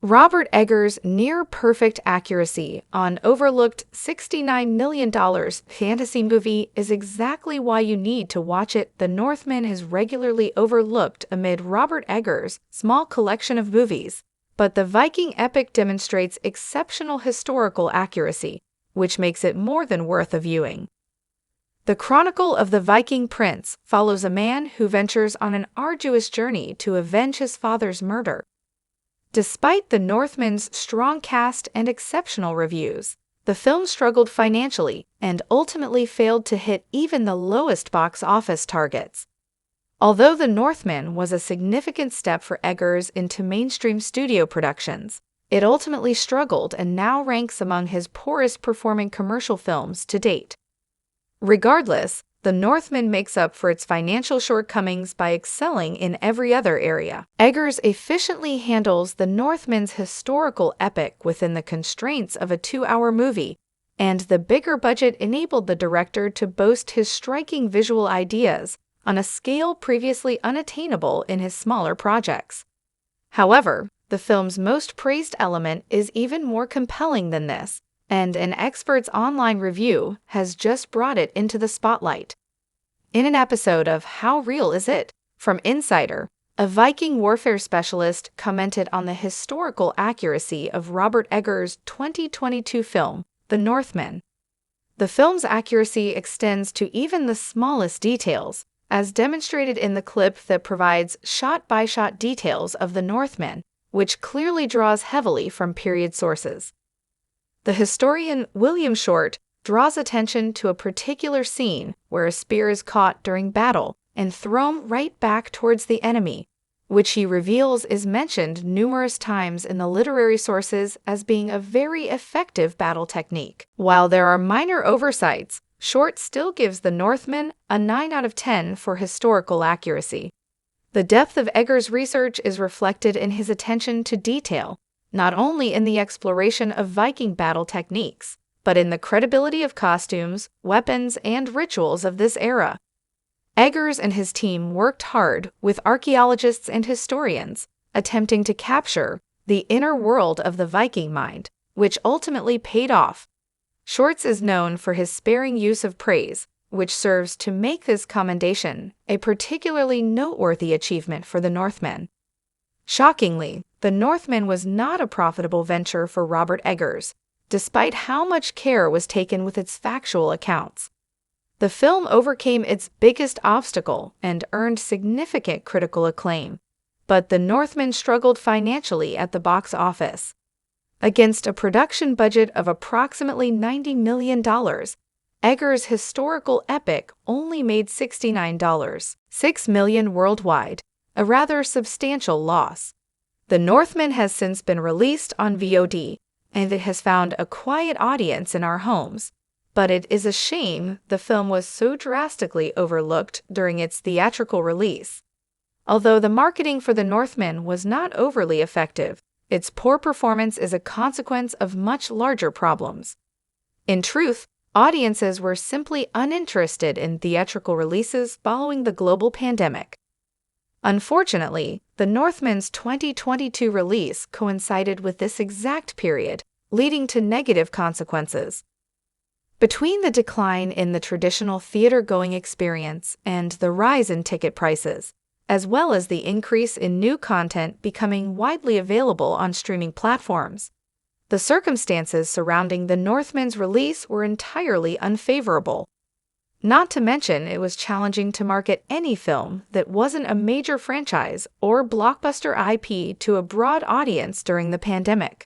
Robert Eggers' near-perfect accuracy on overlooked $69 million fantasy movie is exactly why you need to watch it. The Northman is regularly overlooked amid Robert Eggers' small collection of movies, but the Viking epic demonstrates exceptional historical accuracy, which makes it more than worth a viewing. The Chronicle of the Viking Prince follows a man who ventures on an arduous journey to avenge his father's murder. Despite the Northman's strong cast and exceptional reviews, the film struggled financially and ultimately failed to hit even the lowest box office targets. Although The Northman was a significant step for Eggers into mainstream studio productions, it ultimately struggled and now ranks among his poorest performing commercial films to date. Regardless, The Northman makes up for its financial shortcomings by excelling in every other area. Eggers efficiently handles The Northman's historical epic within the constraints of a 2-hour movie, and the bigger budget enabled the director to boast his striking visual ideas on a scale previously unattainable in his smaller projects. However, the film's most praised element is even more compelling than this, and an expert's online review has just brought it into the spotlight. In an episode of How Real Is It? From Insider, a Viking warfare specialist commented on the historical accuracy of Robert Eggers' 2022 film, The Northman. The film's accuracy extends to even the smallest details, as demonstrated in the clip that provides shot-by-shot details of The Northman, which clearly draws heavily from period sources. The historian William Short draws attention to a particular scene where a spear is caught during battle and thrown right back towards the enemy, which he reveals is mentioned numerous times in the literary sources as being a very effective battle technique. While there are minor oversights, Short still gives The Northman a 9 out of 10 for historical accuracy. The depth of Eggers' research is reflected in his attention to detail, not only in the exploration of Viking battle techniques, but in the credibility of costumes, weapons, and rituals of this era. Eggers and his team worked hard with archaeologists and historians, attempting to capture the inner world of the Viking mind, which ultimately paid off. Shorts is known for his sparing use of praise, which serves to make this commendation a particularly noteworthy achievement for the Northman. Shockingly, The Northman was not a profitable venture for Robert Eggers, despite how much care was taken with its factual accounts. The film overcame its biggest obstacle and earned significant critical acclaim, but The Northman struggled financially at the box office. Against a production budget of approximately $90 million, Eggers' historical epic only made $69.6 million worldwide, a rather substantial loss. The Northman has since been released on VOD, and it has found a quiet audience in our homes, but it is a shame the film was so drastically overlooked during its theatrical release. Although the marketing for The Northman was not overly effective, its poor performance is a consequence of much larger problems. In truth, audiences were simply uninterested in theatrical releases following the global pandemic. Unfortunately, The Northman's 2022 release coincided with this exact period, leading to negative consequences. Between the decline in the traditional theater-going experience and the rise in ticket prices, as well as the increase in new content becoming widely available on streaming platforms, the circumstances surrounding The Northman's release were entirely unfavorable. Not to mention, it was challenging to market any film that wasn't a major franchise or blockbuster IP to a broad audience during the pandemic.